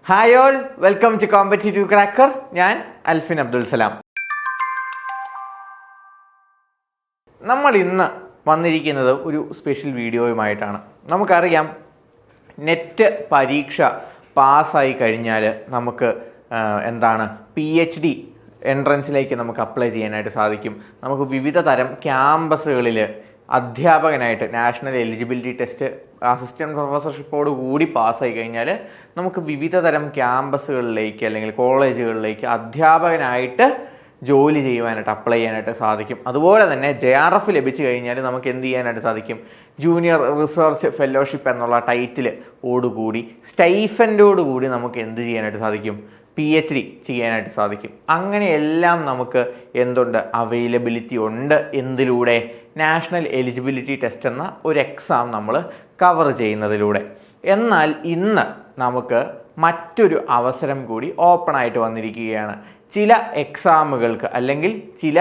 Hi all, welcome to competitive cracker. ഞാൻ അൽഫിൻ അബ്ദുൽ സലാം. നമ്മൾ ഇന്ന് വന്നിരിക്കുന്നത് ഒരു സ്പെഷ്യൽ വീഡിയോയുമായിട്ടാണ്. നമുക്കറിയാം, നെറ്റ് പരീക്ഷ പാസ്സായി കഴിഞ്ഞാൽ നമുക്ക് PhD എൻട്രൻസിലേക്ക് നമുക്ക് അപ്ലൈ ചെയ്യാനായിട്ട് സാധിക്കും. നമുക്ക് വിവിധ തരം ക്യാമ്പസുകളിൽ അധ്യാപകനായിട്ട് നാഷണൽ എലിജിബിലിറ്റി ടെസ്റ്റ് അസിസ്റ്റൻറ്റ് പ്രൊഫസർഷിപ്പോട് കൂടി പാസ്സായി കഴിഞ്ഞാൽ നമുക്ക് വിവിധ തരം ക്യാമ്പസുകളിലേക്ക് അല്ലെങ്കിൽ കോളേജുകളിലേക്ക് അധ്യാപകനായിട്ട് ജോലി ചെയ്യുവാനായിട്ട് അപ്ലൈ ചെയ്യാനായിട്ട് സാധിക്കും. അതുപോലെ തന്നെ JRF ലഭിച്ചു കഴിഞ്ഞാൽ നമുക്ക് എന്ത് ചെയ്യാനായിട്ട് സാധിക്കും? ജൂനിയർ റിസർച്ച് ഫെലോഷിപ്പ് എന്നുള്ള ടൈറ്റിൽ ഓടുകൂടി സ്റ്റൈഫൻഡോടുകൂടി നമുക്ക് എന്ത് ചെയ്യാനായിട്ട് സാധിക്കും? PhD ചെയ്യാനായിട്ട് സാധിക്കും. അങ്ങനെയെല്ലാം നമുക്ക് അവൈലബിലിറ്റി ഉണ്ട്. എന്തിലൂടെ? നാഷണൽ എലിജിബിലിറ്റി ടെസ്റ്റ് എന്ന ഒരു എക്സാം നമ്മൾ കവർ ചെയ്യുന്നതിലൂടെ. എന്നാൽ ഇന്ന് നമുക്ക് മറ്റൊരു അവസരം കൂടി ഓപ്പൺ ആയിട്ട് വന്നിരിക്കുകയാണ്. ചില എക്സാമുകൾക്ക് അല്ലെങ്കിൽ ചില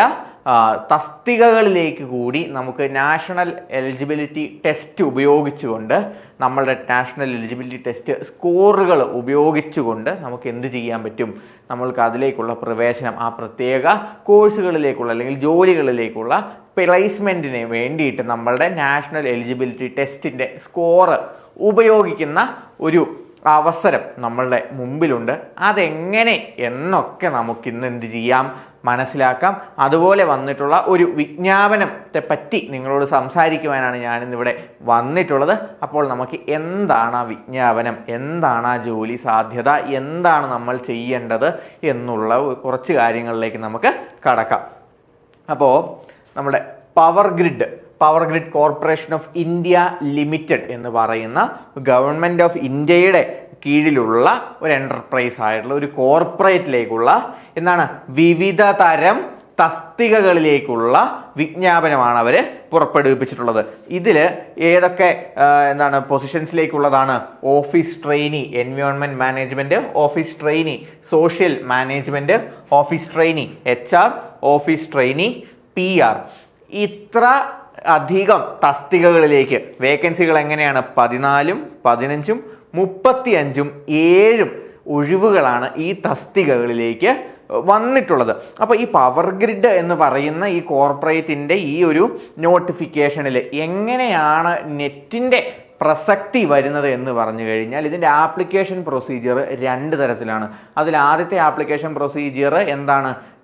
തസ്തികകളിലേക്ക് കൂടി നമുക്ക് നാഷണൽ എലിജിബിലിറ്റി ടെസ്റ്റ് ഉപയോഗിച്ചുകൊണ്ട് നമ്മളുടെ നാഷണൽ എലിജിബിലിറ്റി ടെസ്റ്റ് സ്കോറുകൾ ഉപയോഗിച്ചുകൊണ്ട് നമുക്ക് എന്ത് ചെയ്യാൻ പറ്റും? നമ്മൾക്ക് അതിലേക്കുള്ള പ്രവേശനം, ആ പ്രത്യേക കോഴ്സുകളിലേക്കുള്ള അല്ലെങ്കിൽ ജോലികളിലേക്കുള്ള പ്ലേസ്മെൻറ്റിന് വേണ്ടിയിട്ട് നമ്മളുടെ നാഷണൽ എലിജിബിലിറ്റി ടെസ്റ്റിൻ്റെ സ്കോറ് ഉപയോഗിക്കുന്ന ഒരു അവസരം നമ്മളുടെ മുമ്പിലുണ്ട്. അതെങ്ങനെ എന്നൊക്കെ നമുക്കിന്ന് എന്ത് ചെയ്യാം? മനസ്സിലാക്കാം. അതുപോലെ വന്നിട്ടുള്ള ഒരു വിജ്ഞാപനത്തെ പറ്റി നിങ്ങളോട് സംസാരിക്കുവാനാണ് ഞാനിന്നിവിടെ വന്നിട്ടുള്ളത്. അപ്പോൾ നമുക്ക് എന്താണ് ആ വിജ്ഞാപനം, എന്താണ് ആ ജോലി സാധ്യത, എന്താണ് നമ്മൾ ചെയ്യേണ്ടത് എന്നുള്ള കുറച്ച് കാര്യങ്ങളിലേക്ക് നമുക്ക് കടക്കാം. അപ്പോൾ നമ്മുടെ power grid corporation of India limited എന്ന് പറയുന്ന ഗവൺമെൻറ് ഓഫ് ഇന്ത്യയുടെ കീഴിലുള്ള ഒരു എൻ്റർപ്രൈസ് ആയിട്ടുള്ള ഒരു കോർപ്പറേറ്റിലേക്കുള്ള വിവിധ തരം തസ്തികകളിലേക്കുള്ള വിജ്ഞാപനമാണ് അവർ പുറപ്പെടുവിപ്പിച്ചിട്ടുള്ളത്. ഇതിൽ ഏതൊക്കെ പൊസിഷൻസിലേക്കുള്ളതാണ്? Office trainee environment management, office trainee social management, office trainee HR, office trainee PR. ഇത്ര അധികം തസ്തികകളിലേക്ക് വേക്കൻസികൾ എങ്ങനെയാണ്? 14, 15, 35, 7 ഒഴിവുകളാണ് ഈ തസ്തികകളിലേക്ക് വന്നിട്ടുള്ളത്. അപ്പോൾ ഈ പവർ ഗ്രിഡ് എന്ന് പറയുന്ന ഈ കോർപ്പറേറ്റിൻ്റെ ഈ ഒരു നോട്ടിഫിക്കേഷനിൽ എങ്ങനെയാണ് നെറ്റിൻ്റെ പ്രസക്തി വരുന്നത് എന്ന് പറഞ്ഞു കഴിഞ്ഞാൽ, ഇതിൻ്റെ ആപ്ലിക്കേഷൻ പ്രൊസീജിയർ 2 തരത്തിലാണ്. അതിൽ ആദ്യത്തെ ആപ്ലിക്കേഷൻ പ്രൊസീജിയർ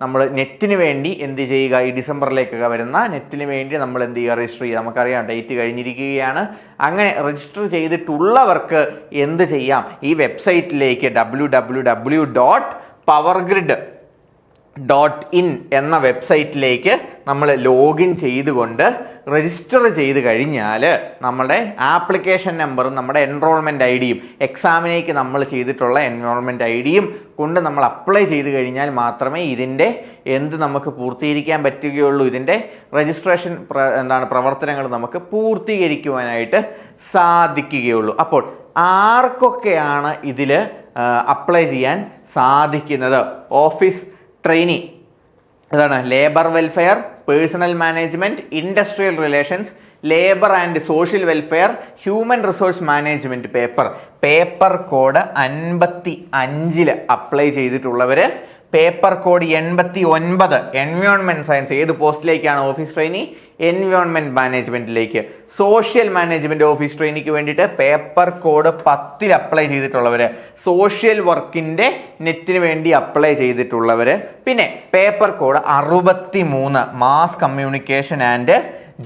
നമ്മൾ നെറ്റിന് വേണ്ടി എന്ത് ചെയ്യുക? ഈ ഡിസംബറിലേക്കൊക്കെ വരുന്ന നെറ്റിന് വേണ്ടി നമ്മൾ എന്ത് ചെയ്യുക? രജിസ്റ്റർ ചെയ്യുക. നമുക്കറിയാം, ഡേറ്റ് കഴിഞ്ഞിരിക്കുകയാണ്. അങ്ങനെ രജിസ്റ്റർ ചെയ്തിട്ടുള്ളവർക്ക് എന്ത് ചെയ്യാം? ഈ വെബ്സൈറ്റിലേക്ക് www.powergrid.in എന്ന വെബ്സൈറ്റിലേക്ക് നമ്മൾ ലോഗിൻ ചെയ്തുകൊണ്ട് രജിസ്റ്റർ ചെയ്ത് കഴിഞ്ഞാൽ നമ്മുടെ ആപ്ലിക്കേഷൻ നമ്പറും നമ്മുടെ എൻറോൾമെൻറ്റ് ID-യും എക്സാമിനേക്ക് നമ്മൾ ചെയ്തിട്ടുള്ള എൻറോൾമെൻറ്റ് ID-യും കൊണ്ട് നമ്മൾ അപ്ലൈ ചെയ്ത് കഴിഞ്ഞാൽ മാത്രമേ ഇതിൻ്റെ നമുക്ക് പൂർത്തീകരിക്കാൻ പറ്റുകയുള്ളൂ. ഇതിൻ്റെ രജിസ്ട്രേഷൻ പ്രവർത്തനങ്ങൾ നമുക്ക് പൂർത്തീകരിക്കുവാനായിട്ട് സാധിക്കുകയുള്ളൂ. അപ്പോൾ ആർക്കൊക്കെയാണ് ഇതിൽ അപ്ലൈ ചെയ്യാൻ സാധിക്കുന്നത്? Office trainee, labour welfare, personnel management, industrial relations, labour and social welfare, human resource management paper code 55 apply ചെയ്തിട്ടുള്ളവർ, പേപ്പർ കോഡ് 89 എൻവയോൺമെൻറ്റ് സയൻസ്, ഏത് പോസ്റ്റിലേക്കാണ്? ഓഫീസ് ട്രെയിനി എൻവയോൺമെൻറ്റ് മാനേജ്മെൻറ്റിലേക്ക്. സോഷ്യൽ മാനേജ്മെൻറ്റ് ഓഫീസ് ട്രെയിനിക്ക് വേണ്ടിയിട്ട് പേപ്പർ കോഡ് 10 അപ്ലൈ ചെയ്തിട്ടുള്ളവർ, social വർക്കിൻ്റെ നെറ്റിന് വേണ്ടി അപ്ലൈ ചെയ്തിട്ടുള്ളവർ, പിന്നെ paper code 63 mass communication and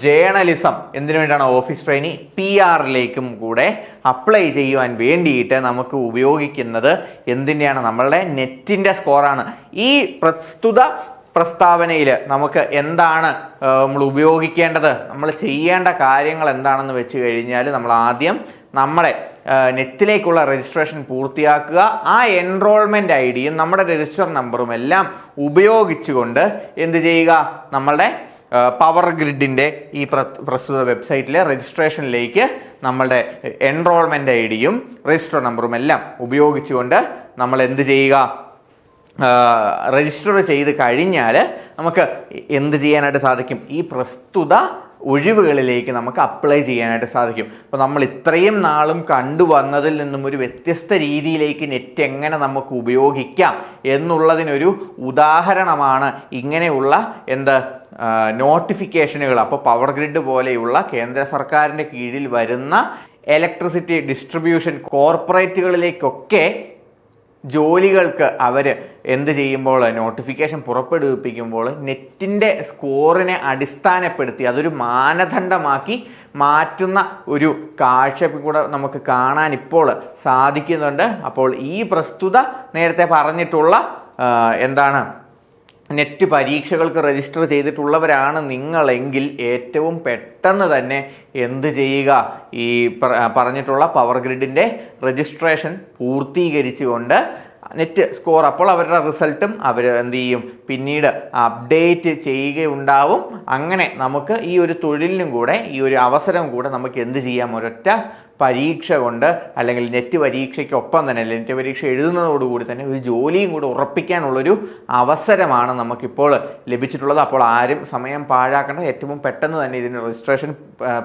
journalism എന്തിനു വേണ്ടിയാണ്? ഓഫീസ് ട്രെയിനി PR-ലേക്കും കൂടെ അപ്ലൈ ചെയ്യുവാൻ വേണ്ടിയിട്ട് നമുക്ക് ഉപയോഗിക്കുന്നത് എന്തിൻ്റെയാണ്? നമ്മളുടെ നെറ്റിൻ്റെ സ്കോറാണ്. ഈ പ്രസ്തുത പ്രസ്താവനയിൽ നമുക്ക് നമ്മൾ ഉപയോഗിക്കേണ്ടത്, നമ്മൾ ചെയ്യേണ്ട കാര്യങ്ങൾ എന്താണെന്ന് വെച്ച് കഴിഞ്ഞാൽ, നമ്മൾ ആദ്യം നമ്മുടെ നെറ്റിലേക്കുള്ള രജിസ്ട്രേഷൻ പൂർത്തിയാക്കുക. ആ എൻറോൾമെൻറ്റ് ID-യും നമ്മുടെ രജിസ്റ്റർ നമ്പറും എല്ലാം ഉപയോഗിച്ചുകൊണ്ട് എന്ത് ചെയ്യുക? നമ്മളുടെ പവർ ഗ്രിഡിൻ്റെ ഈ പ്രസ്തുത വെബ്സൈറ്റിലെ രജിസ്ട്രേഷനിലേക്ക് നമ്മളുടെ എൻറോൾമെൻറ്റ് ID-യും രജിസ്റ്റർ നമ്പറും എല്ലാം ഉപയോഗിച്ചുകൊണ്ട് നമ്മൾ എന്ത് ചെയ്യുക? രജിസ്റ്റർ ചെയ്ത് കഴിഞ്ഞാൽ നമുക്ക് എന്ത് ചെയ്യാനായിട്ട് സാധിക്കും? ഈ പ്രസ്തുത ഒഴിവുകളിലേക്ക് നമുക്ക് അപ്ലൈ ചെയ്യാനായിട്ട് സാധിക്കും. അപ്പോൾ നമ്മൾ ഇത്രയും നാളും കണ്ടുവന്നതിൽ നിന്നും ഒരു വ്യത്യസ്ത രീതിയിലേക്ക് നെറ്റ് എങ്ങനെ നമുക്ക് ഉപയോഗിക്കാം എന്നുള്ളതിനൊരു ഉദാഹരണമാണ് ഇങ്ങനെയുള്ള നോട്ടിഫിക്കേഷനുകൾ. അപ്പോൾ പവർ ഗ്രിഡ് പോലെയുള്ള കേന്ദ്ര സർക്കാരിൻ്റെ കീഴിൽ വരുന്ന ഇലക്ട്രിസിറ്റി ഡിസ്ട്രിബ്യൂഷൻ കോർപ്പറേറ്റുകളിലേക്കൊക്കെ ജോലികൾക്ക് അവർ എന്ത് ചെയ്യുമ്പോൾ നോട്ടിഫിക്കേഷൻ പുറപ്പെടുവിപ്പിക്കുമ്പോൾ നെറ്റിൻ്റെ സ്കോറിനെ അടിസ്ഥാനപ്പെടുത്തി അതൊരു മാനദണ്ഡമാക്കി മാറ്റുന്ന ഒരു കാഴ്ച കൂടെ നമുക്ക് കാണാൻ ഇപ്പോൾ സാധിക്കുന്നുണ്ട്. അപ്പോൾ ഈ പ്രസ്തുത നേരത്തെ പറഞ്ഞിട്ടുള്ള നെറ്റ് പരീക്ഷകൾക്ക് രജിസ്റ്റർ ചെയ്തിട്ടുള്ളവരാണ് നിങ്ങളെങ്കിൽ ഏറ്റവും പെട്ടെന്ന് തന്നെ എന്ത് ചെയ്യുക, ഈ പറഞ്ഞിട്ടുള്ള പവർ ഗ്രിഡിൻ്റെ രജിസ്ട്രേഷൻ പൂർത്തീകരിച്ചുകൊണ്ട് നെറ്റ് സ്കോർ, അപ്പോൾ അവരുടെ റിസൾട്ടും അവർ എന്ത് ചെയ്യും, പിന്നീട് അപ്ഡേറ്റ് ചെയ്യുകയുണ്ടാവും. അങ്ങനെ നമുക്ക് ഈ ഒരു തൊഴിലിനും കൂടെ ഈ ഒരു അവസരം കൂടെ നമുക്ക് എന്ത് ചെയ്യാം, ഒരൊറ്റ പരീക്ഷ കൊണ്ട് അല്ലെങ്കിൽ നെറ്റ് പരീക്ഷയ്ക്കൊപ്പം തന്നെ നെറ്റ് പരീക്ഷ എഴുതുന്നതോടുകൂടി തന്നെ ഒരു ജോലിയും കൂടെ ഉറപ്പിക്കാനുള്ളൊരു അവസരമാണ് നമുക്കിപ്പോൾ ലഭിച്ചിട്ടുള്ളത്. അപ്പോൾ ആരും സമയം പാഴാക്കേണ്ട, ഏറ്റവും പെട്ടെന്ന് തന്നെ ഇതിൻ്റെ രജിസ്ട്രേഷൻ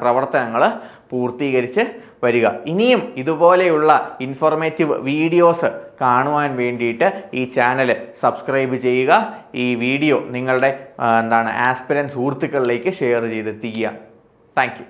പ്രവർത്തനങ്ങൾ പൂർത്തീകരിച്ച് വരിക. ഇനിയും ഇതുപോലെയുള്ള ഇൻഫോർമേറ്റീവ് വീഡിയോസ് കാണുവാൻ വേണ്ടിയിട്ട് ഈ ചാനൽ സബ്സ്ക്രൈബ് ചെയ്യുക. ഈ വീഡിയോ നിങ്ങളുടെ ആസ്പിരൻറ്റ് സുഹൃത്തുക്കളിലേക്ക് ഷെയർ ചെയ്തെത്തിക്കുക. Thank U.